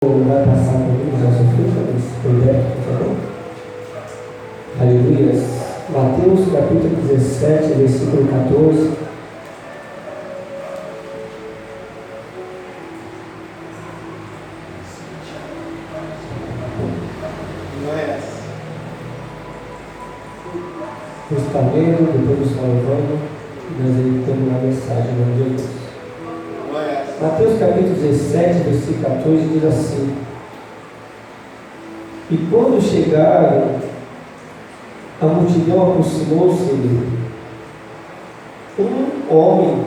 Vai passar comigo já sofreu, se puder, por favor. Aleluia. Mateus capítulo 17, versículo 14. Você está lendo, depois você está levando, e nós vamos terminar a mensagem no nome de Deus. Mateus capítulo 17, versículo 14 diz assim: E quando chegaram, a multidão aproximou-se-lhe. Um homem,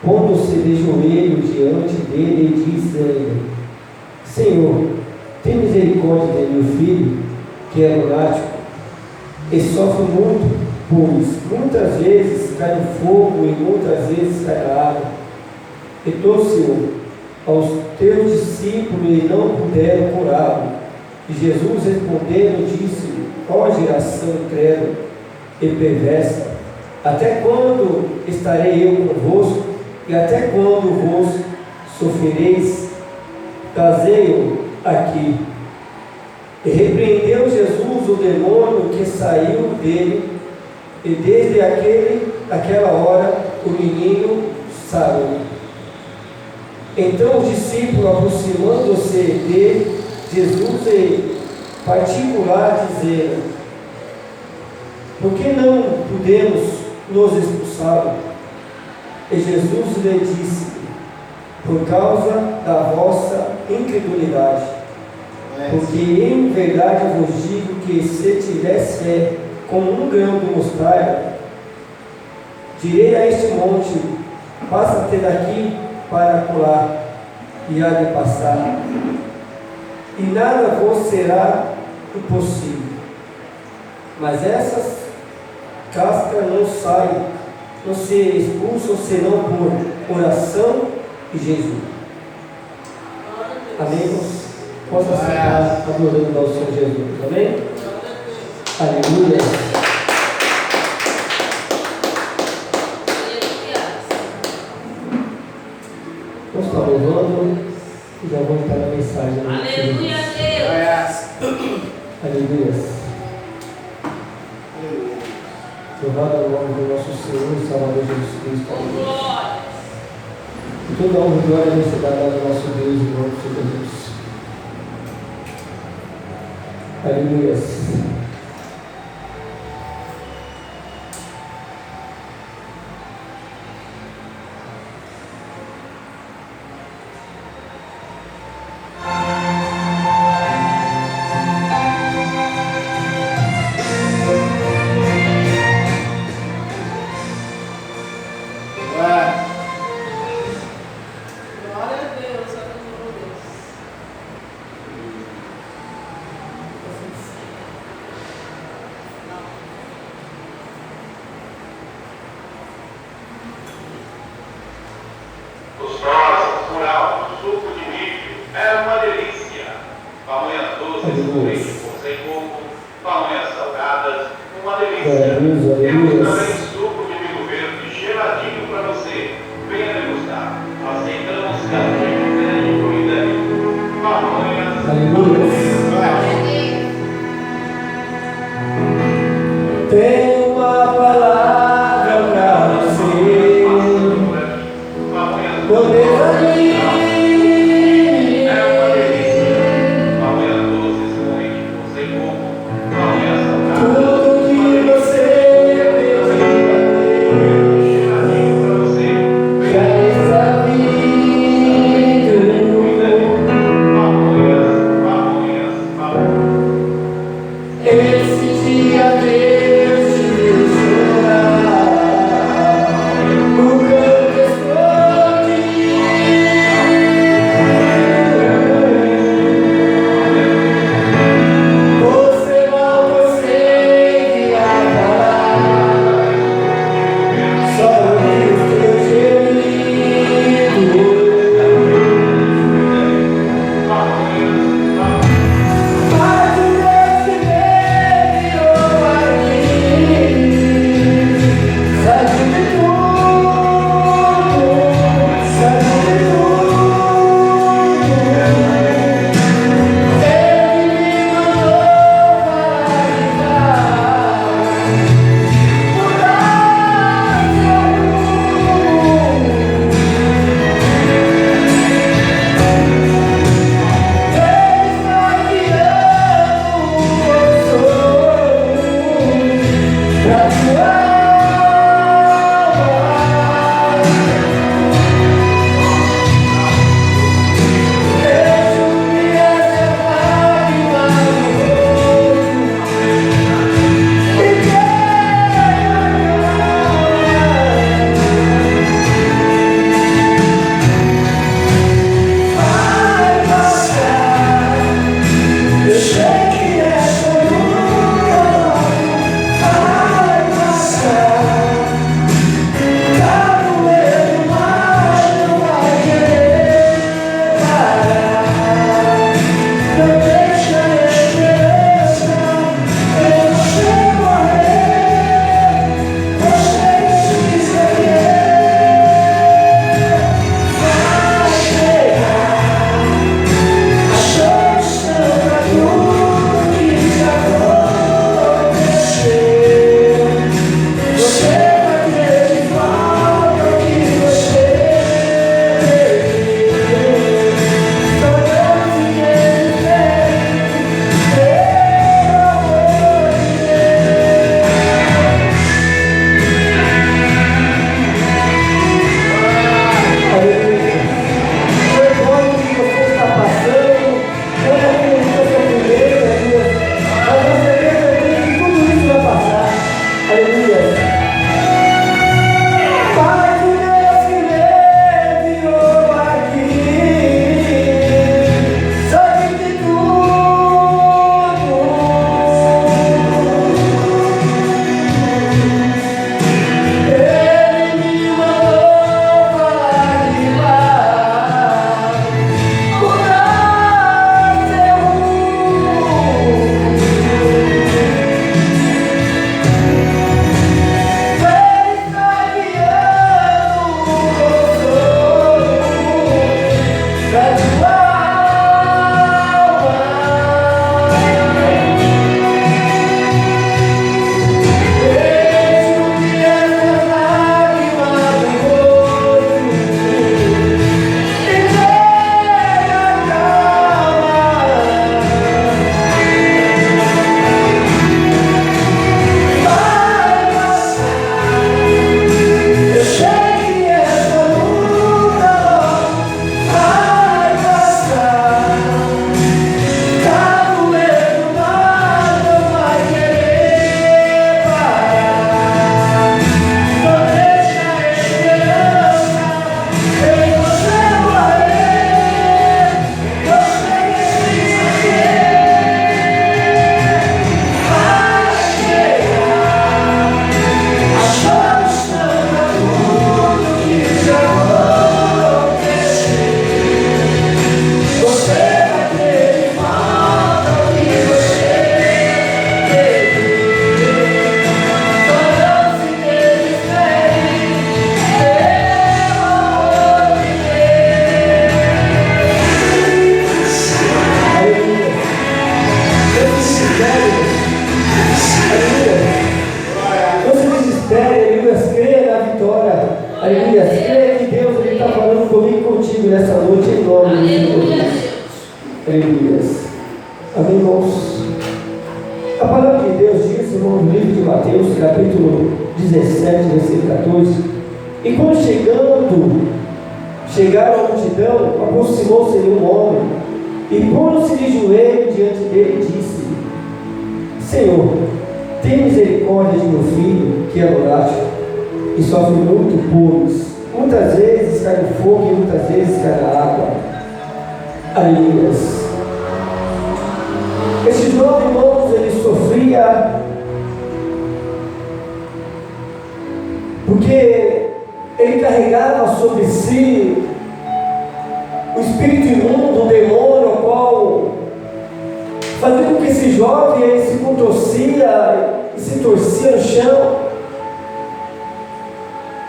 pondo-se de joelho diante dele, e disse: Senhor, tem misericórdia de meu filho, que é lunático, e sofre muito, pois muitas vezes cai no fogo e muitas vezes cai na água. E trouxe-o aos teus discípulos e não puderam curá-lo. E Jesus respondendo disse: ó geração incrédula e perversa, até quando estarei eu convosco? E até quando vos sofrereis? Trazei-o aqui. E repreendeu Jesus o demônio que saiu dele, e desde aquela hora o menino sarou. Então os discípulos, aproximando-se de Jesus em particular, dizeram: por que não podemos nos expulsá-lo? E Jesus lhe disse: por causa da vossa incredulidade. Porque em verdade vos digo que se tivesse fé como um grão de mostarda, direi a este monte: passa-te daqui para colar, e há de passar, e nada vos será impossível. Mas essas cascas não saem, não se expulsam senão por oração e jejum. Amém? Possa sentar adorando ao Senhor Jesus. Amém? Aleluia. Nós estamos louvando e já vou entrar na mensagem. Aleluia, Deus. Aleluia. Louvado é o nome do nosso Senhor e Salvador Jesus Cristo. E toda a honra e glória vai ser dada ao nosso Deus e ao nosso Jesus. Aleluia. Aleluia. Creia que Deus está falando comigo e contigo nessa noite em nome de Jesus. Aleluia. Amém, irmãos? A palavra de Deus diz, irmão, no livro de Mateus, capítulo 17, versículo 14: e quando chegaram a multidão, aproximou-se-lhe um homem e pondo-se de joelho diante dele, disse: Senhor, tem misericórdia de meu filho, que é lunático e sofre muito, pois muitas vezes cai no fogo e muitas vezes cai na água. Aleluia. Esses 9 irmãos, ele sofria porque ele carregava sobre si o espírito imundo, o demônio, o qual fazia com que esse jovem ele se contorcia e se torcia no chão.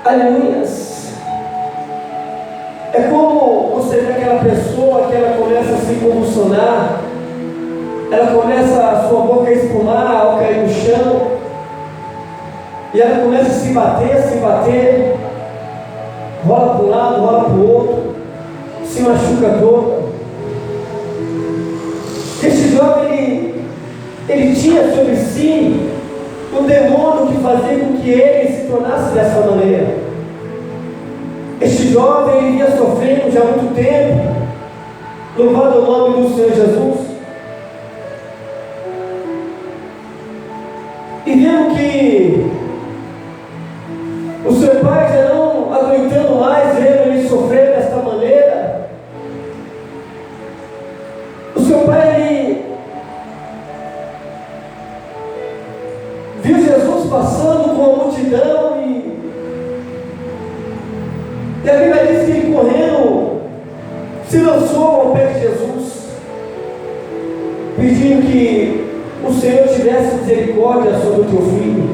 Aleluias. É como você vê aquela pessoa que ela começa a se convulsionar, ela começa a sua boca a espumar ao cair no chão, e ela começa a se bater, rola para um lado, rola para o outro, se machuca toda. Esse jovem, ele tinha sobre si um demônio que fazia com que ele se tornasse dessa maneira. Este jovem, ele vinha sofrendo já há muito tempo, louvado o nome do Senhor Jesus. E vendo que o seu pai já não aguentando mais ver ele sofrer desta maneira, o seu pai, ele viu Jesus passando com a multidão e a Bíblia diz que ele correndo se lançou ao pé de Jesus pedindo que o Senhor tivesse misericórdia sobre o teu filho.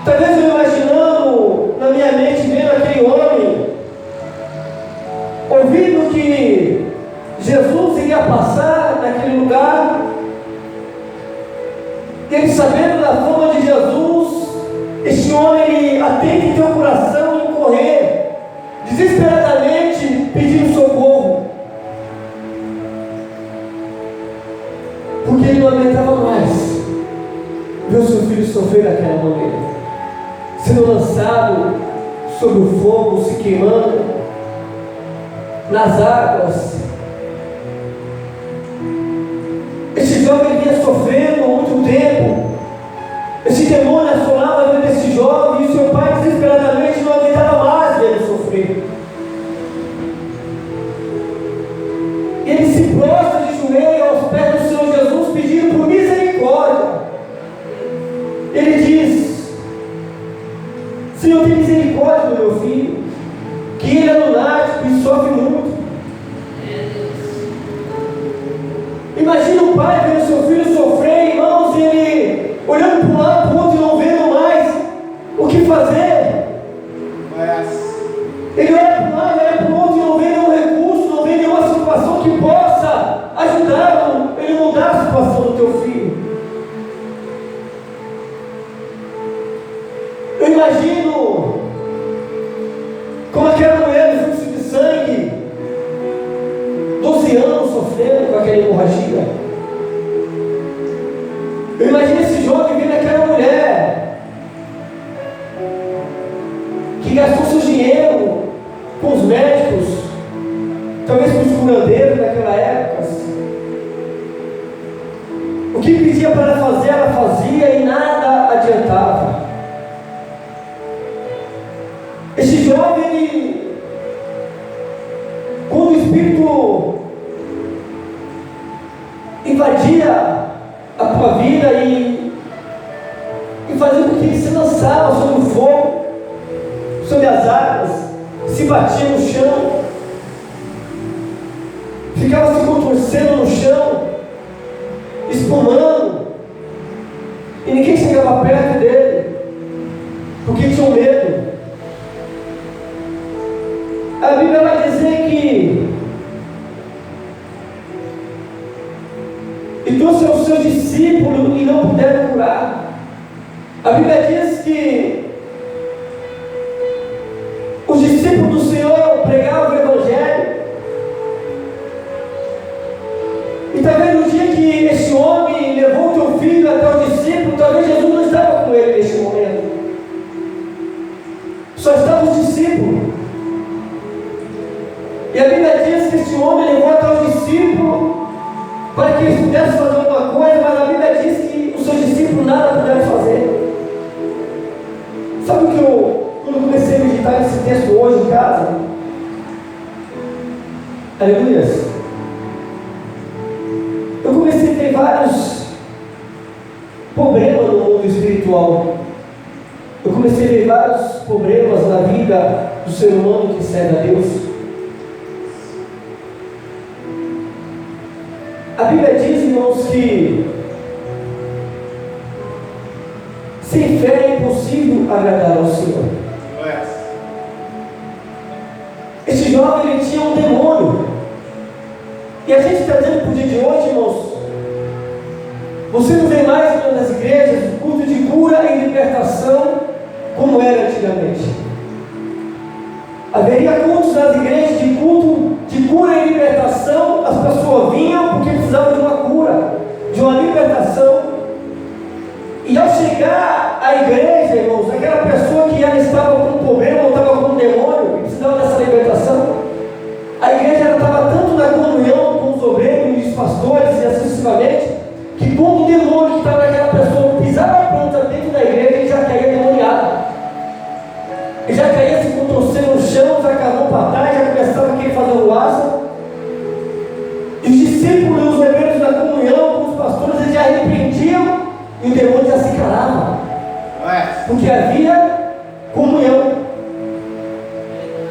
Talvez eu imaginando na minha mente, vendo aquele homem, ouvindo que Jesus iria passar naquele lugar, e ele sabendo da fama de Jesus, este homem ele atenta em teu coração em correr, desesperadamente pedindo socorro, porque ele não aguentava mais ver o seu filho sofrer daquela maneira, sendo lançado sobre o fogo, se queimando nas águas. Esse jovem vinha sofrendo há muito tempo. Esse demônio assolava a vida desse jovem, e o seu pai desesperadamente não aguentava mais ver ele sofrer. Ele se prostra de joelho aos pés do Senhor Jesus, pedindo por misericórdia. Ele diz: Senhor, tem misericórdia do meu filho, que ele é lunático e sofre muito. Imagina o pai vendo seu filho sofrer, irmãos, e ele olhando para um lado, para o outro e não vendo mais o que fazer. Ele olha para um lado, olha para o outro e não vê nenhum recurso, não vê nenhuma situação que possa ajudá-lo, ele mudar a situação do teu filho. Eu imagino como aquela mulher do fluxo de sangue, 12 anos sofrendo com aquela hemorragia. Eu imagino esse jovem vendo aquela mulher que gastou seu dinheiro com os médicos, talvez com os curandeiros daquela época. O que pedia para ela fazer, ela fazia e nada adiantava. Esse jovem, ele, quando o Espírito invadia a tua vida e fazia com que ele se lançava sobre o fogo, sobre as águas, se batia no chão, ficava se contorcendo no chão, espumando, e ninguém chegava perto dele, porque tinham medo. A Bíblia vai dizer que e trouxe aos seus discípulos e não puderam curar. A Bíblia diz que os discípulos do Senhor pregavam o Evangelho, e talvez no dia que esse homem levou o teu filho até o discípulo, talvez Jesus não estava com ele neste momento, só estavam os discípulos. E a Bíblia diz que esse homem levou até o discípulo para que eles pudessem fazer alguma coisa, mas a Bíblia diz que os seus discípulos nada puderam fazer. Sabe o que quando eu comecei a meditar nesse texto hoje em casa? Aleluia! Eu comecei a ter vários problemas no mundo espiritual. Eu comecei a ver vários problemas na vida do ser humano que serve a Deus. A Bíblia diz, irmãos, que sem fé é impossível agradar ao Senhor. Esse jovem, ele tinha um demônio. E a gente está dizendo para o dia de hoje, irmãos, você não vê mais nas igrejas o culto de cura e libertação como era antigamente. Haveria cultos nas igrejas de culto de cura e libertação. As pessoas vinham porque precisavam de uma cura, de uma libertação. E ao chegar à igreja, irmãos, aquela pessoa que já estava com um problema, ou estava com um demônio, e precisava dessa libertação, a igreja estava tanto na comunhão com os obreiros e os pastores, e assim sucessivamente, que quando o demônio que estava naquela pessoa pisava a planta dentro da igreja, ele já caía demoniado. Ele já caía se contorcendo no chão, já cavou para trás, já começava a querer fazer o laço. E os discípulos e os obreiros da comunhão com os pastores, eles já repreendiam, e o demônio já se calava, porque havia comunhão.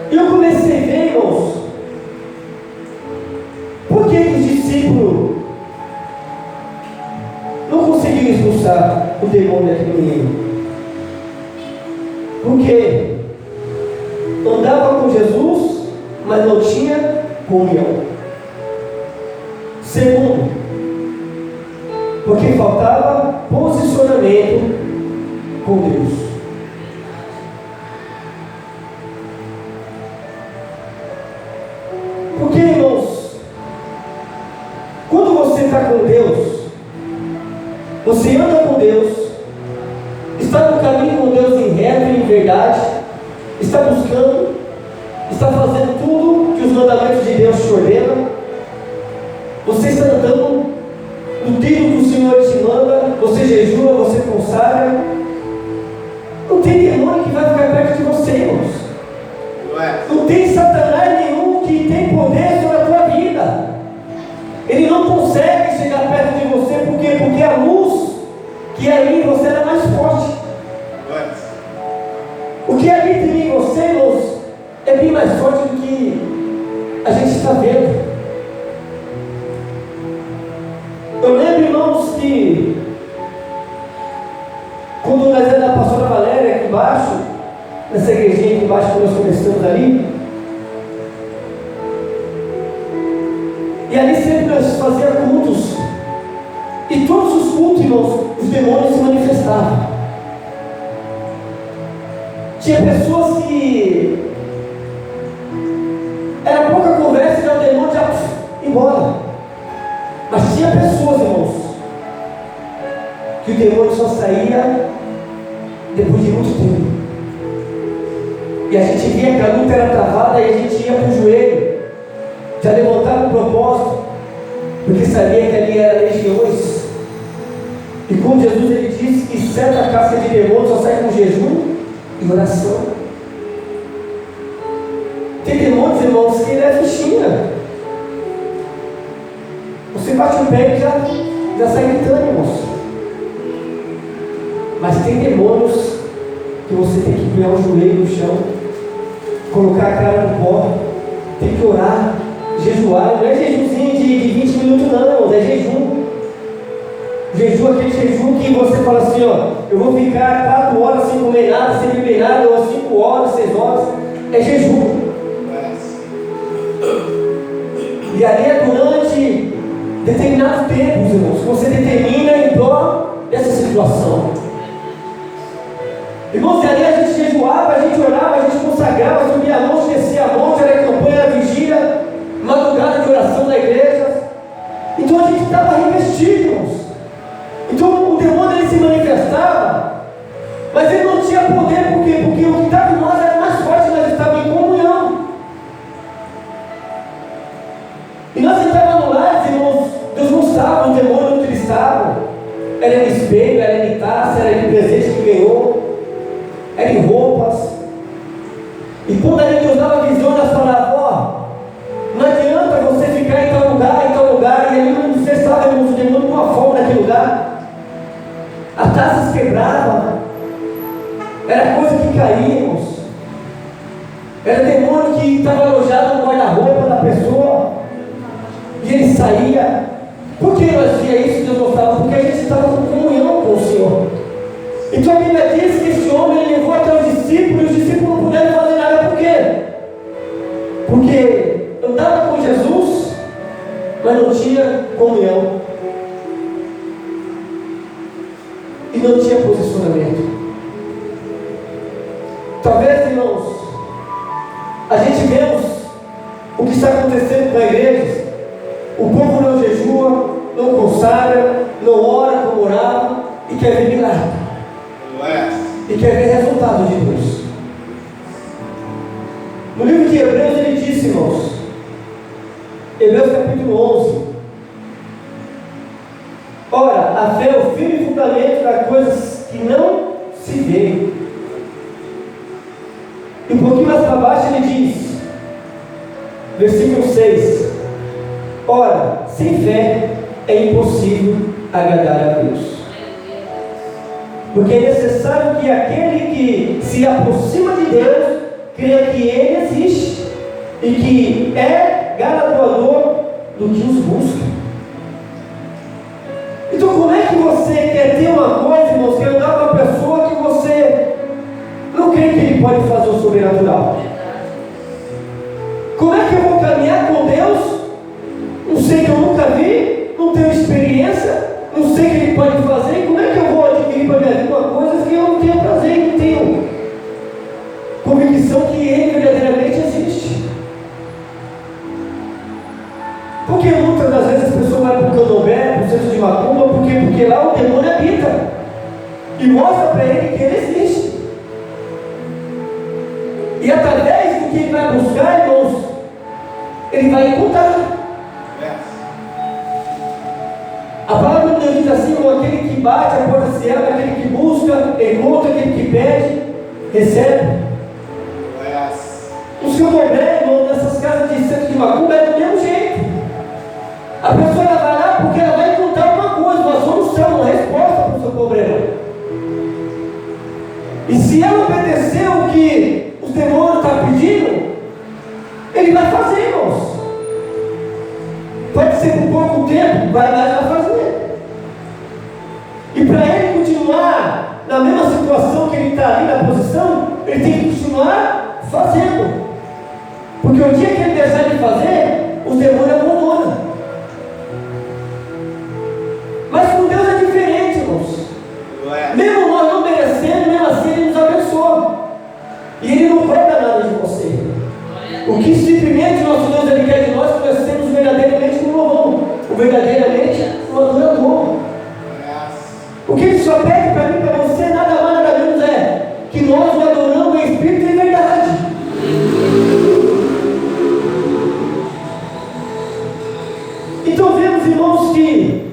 E eu comecei a ver, irmãos, por que os discípulos expulsar o demônio daquele menino. Porque andava com Jesus, mas não tinha comunhão. Segundo, porque faltava posicionamento com Deus. Porque, irmãos, quando você está com Deus, você anda com Deus, está no caminho com Deus em reto e em verdade, está buscando, está fazendo tudo que os mandamentos de Deus te ordenam, você está andando no trilho que o Senhor te manda, você jejua, você consagra, não tem demônio que vai ficar perto de você, irmãos. Não tem Satanás nenhum que tem poder sobre a tua vida. Ele não consegue chegar perto de você, porque a luz que ali em você era mais forte. O que habita em você, irmãos, é bem mais forte do que a gente está vendo. Eu lembro, irmãos, que quando nós éramos da pastora Valéria aqui embaixo, nessa igrejinha aqui embaixo que nós começamos ali, e ali sempre nós fazíamos cultos, e todos os cultos, irmãos, os demônios se manifestavam. Tinha pessoas que era pouca conversa e já o demônio já ia embora. Mas tinha pessoas, irmãos, que o demônio só saía depois de muito tempo. E a gente via que a luta era travada e a gente ia para o joelho, já levantava o propósito, porque sabia que ali era legiões. E como Jesus ele disse que certa casca de demônio só sai com jejum e oração. Tem demônios, irmãos, que ele é fichinha. Você bate o pé e já sai gritando, irmãos. Mas tem demônios que você tem que virar o joelho no chão, colocar a cara no pó, tem que orar, jejuar. Não é jejumzinho de 20 minutos não, irmãos, é jejum. Jejum, aquele jejum que você fala assim, ó, eu vou ficar 4 horas sem comer nada, sem beber nada, ou 5 horas, 6 horas, é jejum. E ali é durante determinados tempos, irmãos, que você determina em prol dessa situação. Irmãos, e ali a gente jejuava, a gente orava, a gente consagrava, subia a monte, descia a monte, era campanha, era vigília, madrugada de oração na igreja. Então a gente estava revestido, irmãos. Então o demônio ele se manifestava, mas ele não tinha poder, porque o que estava em nós era mais forte, nós estávamos em comunhão. E nós entrávamos no lar, irmãos, Deus mostrava o demônio onde ele estava. Era em espelho, era em taça, era em presente que ganhou, era em roupas. E quando a gente usava a visão, nós falávamos, ó, não adianta você ficar em tal lugar, e ali não você estava, irmãos, o demônio com uma fome naquele lugar. As taças quebravam, era coisa que caía, irmãos. Era demônio que estava alojado no guarda-roupa da pessoa, e ele saía. Por que nós via isso, Deus mostrava? Porque a gente estava com comunhão com o Senhor. Então a Bíblia diz que esse homem ele levou até os discípulos, e os discípulos não puderam fazer nada. Por quê? Porque andava com Jesus, mas não tinha comunhão. E não tinha posicionamento. Talvez, irmãos, a gente vemos o que está acontecendo com a igreja. O povo não jejua, não consagra, não ora como orava, e quer ver milagre, e quer ver resultado de Deus. No livro de Hebreus ele disse, irmãos, Hebreus capítulo 11, ora, a fé é o firme fundamento das coisas que não se vê. E um pouquinho mais para baixo ele diz, versículo 6, ora, sem fé é impossível agradar a Deus, porque é necessário que aquele que se aproxima de Deus creia que Ele existe e que é galardoador do que os busca. Então como é que você quer ter uma que eu nunca vi, não tenho experiência, não sei o que ele pode fazer, como é que eu vou adquirir para minha vida uma coisa que eu não tenho prazer, não tenho convicção que ele verdadeiramente existe? Porque muitas das vezes as pessoas vão para o candomblé, para o centro de macumba, porque lá o demônio habita e mostra para ele que ele existe. E através do que ele vai buscar, irmãos, ele vai encontrar. A palavra de Deus diz assim: aquele que bate, a porta se abre, aquele que busca, encontra, aquele que pede, recebe. O seu problema, irmão, nessas casas de centro de macumba é do mesmo jeito. A pessoa vai lá porque ela vai encontrar uma coisa, uma solução, uma resposta para o seu problema. E se ela obedecer o que os demônios estão pedindo, ele vai fazer, irmãos. Pode ser por pouco tempo, vai fazer. E para ele continuar na mesma situação que ele está ali na posição, ele tem que continuar fazendo. Porque o dia que ele deixar de fazer, os demônios abandonam. Mas com Deus é diferente, irmãos. Mesmo nós não merecendo, mesmo assim ele nos abençoa. E ele não cobra nada de você. O que simplesmente nosso Deus ele quer de nós, que nós sermos verdadeiramente um louvor, verdadeiramente um adorador. O que ele só pede para mim, para você, nada mais, nada menos é que nós o adoramos em espírito e verdade. Então vemos, irmãos, que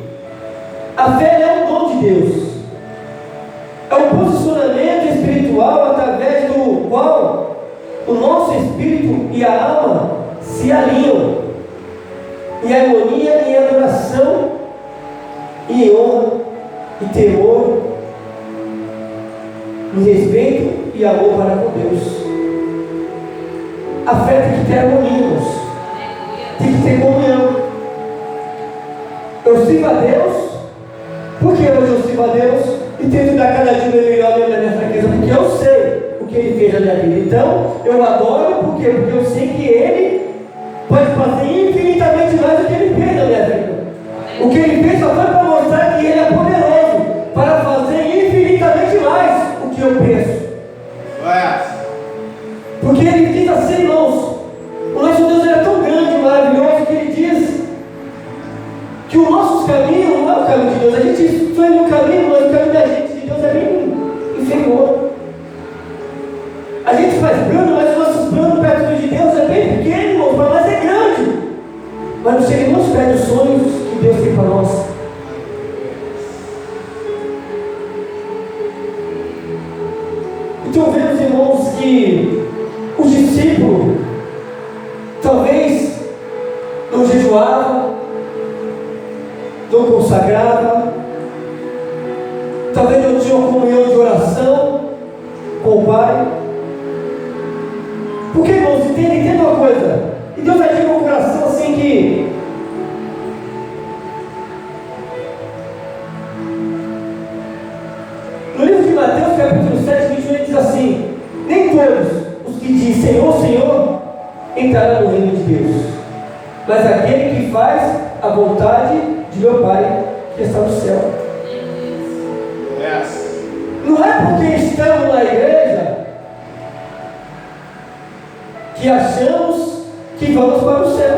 a fé é um dom de Deus. É um posicionamento espiritual através do qual o nosso espírito e a alma se alinham em harmonia, em adoração, em honra e temor, em respeito e amor para com Deus. A fé tem que ter harmonia, irmãos. Tem que ter comunhão. Eu sirvo a Deus, porque hoje eu sirvo a Deus e tento dar cada dia melhor na minha fraqueza, porque eu sei o que Ele fez na minha vida. Então, eu adoro, por quê? Porque eu sei que Ele pode fazer infinitamente mais do que Ele fez na minha vida. O que Ele fez só foi para mostrar que Ele é poderoso para fazer infinitamente mais o que eu penso. Porque Ele diz assim, irmãos, o nosso Deus é tão grande e maravilhoso que Ele diz que o nosso caminho não é o caminho de Deus. A gente foi no caminho, mas o caminho da gente de Deus é bem inferior. A gente faz plano, mas os nossos planos perto de Deus é bem pequeno, irmão, para nós é grande. Mas não chega nos pés dos sonhos que Deus tem para nós. Então vemos, irmãos, que os discípulos talvez não jejuavam, não consagrava, talvez não tinha uma comunhão de oração com o Pai. Porque, irmãos, entenda uma coisa, e Deus vai ter um coração assim que no livro de Mateus, capítulo 7, 21, ele diz assim: nem todos os que dizem Senhor, Senhor, entrarão no reino de Deus, mas aquele que faz a vontade de meu Pai que está no céu. Não é porque estamos na igreja que achamos que vamos para o céu.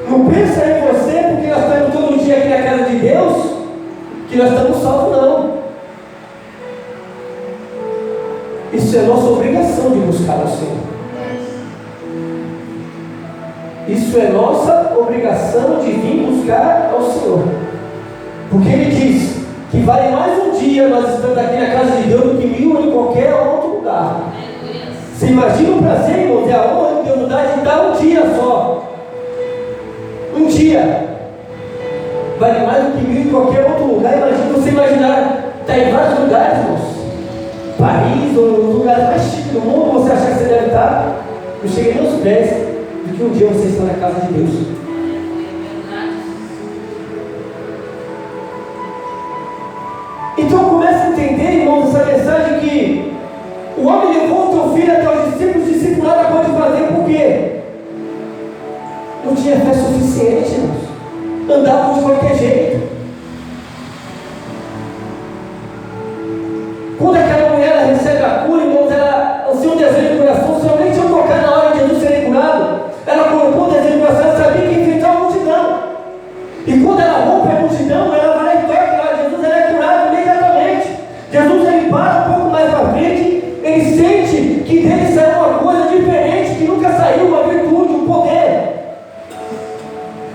Não pensa em você porque nós estamos todo dia aqui na casa de Deus que nós estamos salvos, não. Isso é nossa obrigação de buscar o Senhor. Isso é nossa obrigação de vir buscar ao Senhor. Porque Ele diz que vale mais um dia nós estamos aqui na casa de Deus do que 1000 em qualquer outro lugar. Você imagina o prazer, irmão, e a honra que Deus dá de dar um dia só. Um dia. Vale mais do que 1000 em qualquer outro lugar. Imagina você imaginar, está em vários lugares, irmãos. Paris, ou nos lugares mais chiques do mundo, você achar que você deve estar. Eu cheguei nos pés de que um dia você está na casa de Deus. Então comece a entender, irmãos, essa mensagem que o homem levou o teu filho até os discípulos nada pode fazer, por quê? não tinha fé suficiente, irmãos. Andavam de qualquer jeito. Quando aquela mulher ela recebe a cura, irmãos, ela tinha um desejo de coração, somente eu tocar na hora de Jesus ser curado, ela colocou o desejo de coração, ela sabia que enfrentar a multidão. E quando ela rompe a multidão, ela vai lá e toca na hora de Jesus, ela é curada imediatamente. Jesus ele para um pouco mais para frente, ele sente que dele saiu uma coisa diferente, que nunca saiu, uma virtude, um poder.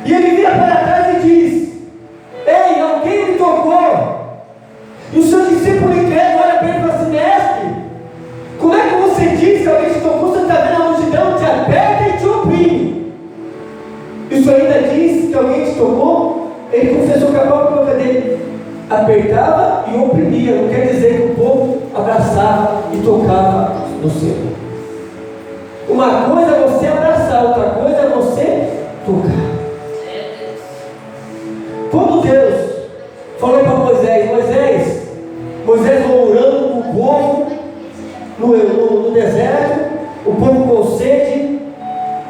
E ele vira para trás e diz: ei, alguém me tocou. E o seu discípulo incrédulo olha para ele e fala assim: mestre, como é que você diz que alguém te tocou? Você está vendo a multidão, te aperta e te oprime. Isso ainda diz que alguém te tocou? Ele confessou que a própria boca dele apertava e oprimia. Não quer dizer que o povo abraçava e tocava no seu. Uma coisa é você abraçar, outra coisa é você tocar. Quando Deus falou para Moisés orando com o povo no deserto, o povo com sede,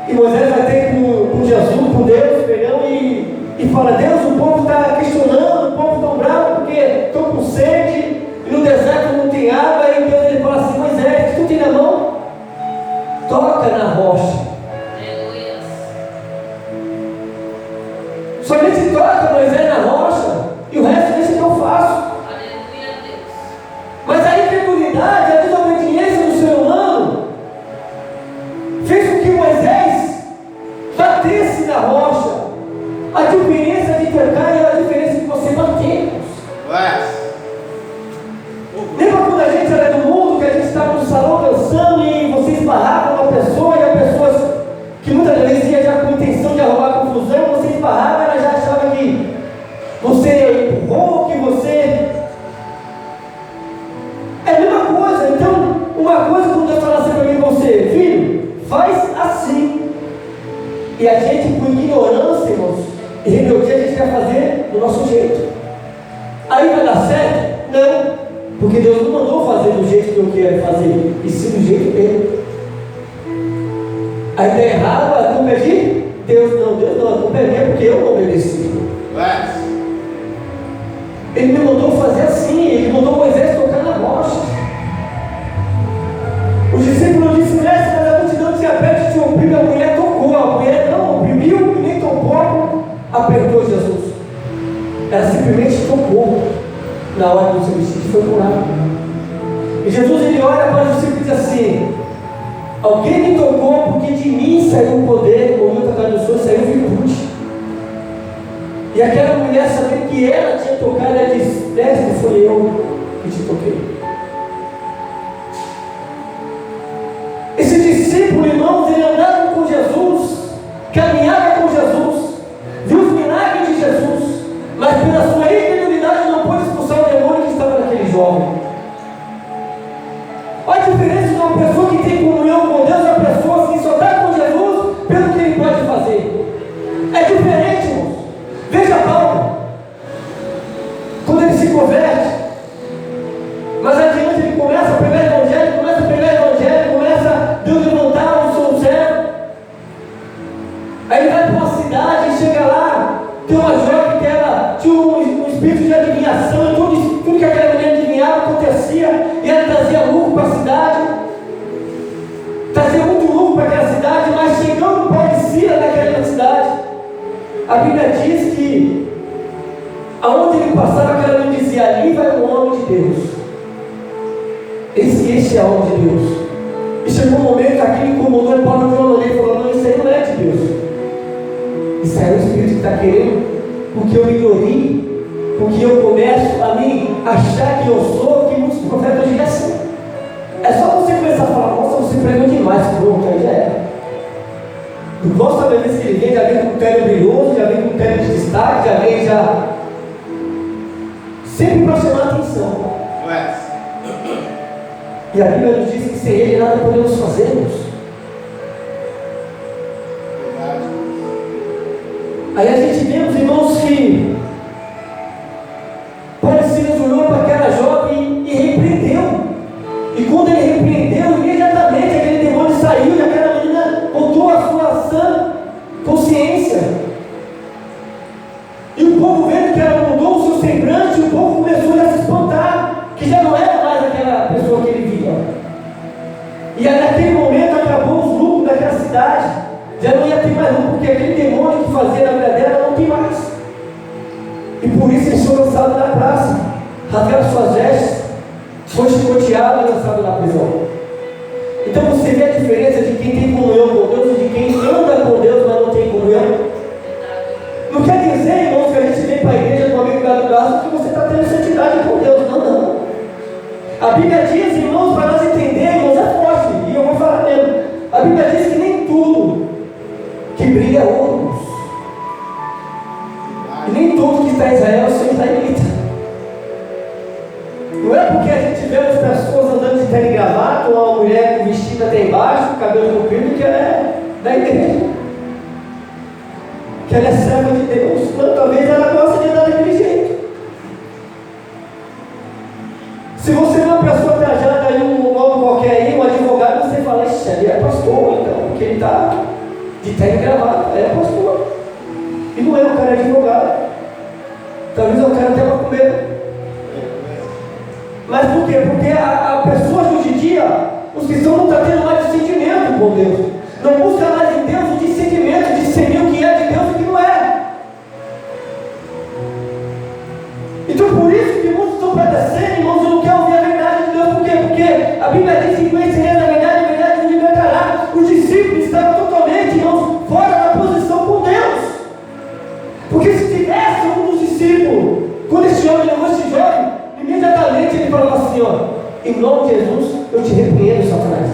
e Moisés vai ter com Jesus, com Deus, e fala: Deus, o povo está questionando, o povo está bravo porque estou com sede, e no deserto não tem água. E Deus ele fala assim: Moisés, o que tu tem na mão? Toca na rocha. Somente toca, Moisés, na rocha, e o resto deixa que eu faço. Mas a incredulidade, a desobediência do ser humano fez com que Moisés batesse na rocha. A diferença de tocar é a diferença de você bater. Lembra quando a gente era do mundo, que a gente estava no salão dançando e você esbarrava uma pessoa, e a pessoa que muitas vezes ia já com intenção de arrumar confusão, você esbarrava, ela já achava que você empurrou, que você... É a mesma coisa. Então, uma coisa quando Deus fala assim para mim e você: filho, faz assim. E a gente, por ignorância, irmãos, e rebeldia, a gente quer fazer do nosso jeito. Aí vai dar certo? Não, porque Deus não mandou fazer do jeito que eu quero fazer, e sim do jeito dele. Aí está errado, a culpa é de Deus. Não, Deus não, a culpa é minha, porque eu não obedeci. Ele me mandou fazer assim, ele mandou Moisés tocar na rocha. Os discípulos disseram: mestre, mas a multidão te aperta e te oprime. A mulher tocou, a mulher não oprimiu e nem tampouco apertou Jesus. Ela simplesmente tocou na hora do seu vestido e foi curado. E Jesus ele olha para os discípulos e diz assim: alguém me tocou porque de mim saiu o poder, ou muita tradução saiu virtude. E aquela mulher, sabendo que ela tinha tocado, ela disse: mestre, foi eu que te toquei. Esse discípulo, irmãos, ele andava com Jesus, caminhava com Jesus, viu os milagres de Jesus, mas pela sua incredulidade não pôde expulsar o demônio que estava naquele jovem. Olha a diferença de uma pessoa que tem comunhão com Deus, uma pessoa que só está com Jesus pelo que ele pode fazer. É diferente, irmãos. Veja Paulo, quando ele se converte, mas adiante ele começa a pregar o evangelho, começa Deus levantar o seu servo. Aí ele vai para uma cidade e chega lá, tem uma jovem que ela tinha um espírito de adivinhação, e tudo que aquela mulher adivinhava acontecia, e ela trazia lucro para a cidade, trazia muito lucro para aquela cidade. Mas chegando parecia naquela cidade, a Bíblia diz que aonde ele passava, aquela mulher dizia: ali vai o homem de Deus. Este é o homem de Deus. E chegou um momento que aquilo incomodou o Paulo de uma maneira e falou: não, isso aí não é de Deus. Isso aí é o Espírito que está querendo, porque eu melhorei, porque eu começo a me achar que eu sou, que muitos profetas hoje já são. É só você começar a falar: nossa, você pregou demais, pronto, aí já era. Nossa, da vez que ele vem, já vem com um terno brilhoso, já vem com um terno de destaque, já vem sempre para chamar a atenção. E a Bíblia nos diz que sem ele nada podemos fazermos. Aí a gente vemos, irmãos, que Paulo Silas olhou para aquela jovem e repreendeu. E quando ele repreendeu, imediatamente aquele demônio saiu e aquela menina voltou à sua sã consciência. distante, o povo começou a se espantar, que já não era mais aquela pessoa que ele via. E aí, naquele momento acabou os lucros daquela cidade, já não ia ter mais lucro, porque aquele demônio que fazia na vida dela não tem mais. E por isso eles foram lançados na praça, rasgaram suas vestes, foi chicoteado e lançado na prisão. Então você vê a diferença de quem tem comunhão com Deus e de quem anda com Deus, mas não tem comunhão. Não quer dizer, irmãos, que a gente vem para a igreja com amigo do braço que você está tendo santidade com Deus. Não, não. A Bíblia diz, irmãos, para nós entendermos, é forte, e eu vou falar mesmo. A Bíblia diz que nem tudo que brilha é ouro. E nem tudo que está em Israel é israelita. Não é porque a gente vê as pessoas andando de terno e gravata, ou uma mulher com vestido até embaixo, cabelo comprido, que ela é da igreja, que ela é serva de Deus. Não, talvez ela goste de andar daquele jeito. Se você vê uma pessoa trajada aí, um nome qualquer aí, um advogado, você fala, ixi, ele é pastor, então, porque ele está de terno e gravata, é pastor. E não é, o cara é advogado. Talvez o cara até para comer. Mas por quê? Porque a pessoa de hoje em dia, os cristãos não estão tendo mais discernimento com Deus. Não busca mais em Deus o discernimento, discernir o que é de Deus e o que não é. Então por isso que muitos estão padecendo, irmãos, e não querem ouvir a verdade de Deus. Por quê? Porque a Bíblia diz que conhecereis a verdade vos libertará. Os discípulos estavam totalmente, irmãos, fora da posição com Deus. Porque se tivesse um dos discípulos, quando esse homem levou esse jovem, imediatamente ele falava assim, ó, em nome de Jesus, eu te repreendo, Satanás.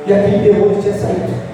E aquele demônio tinha saído.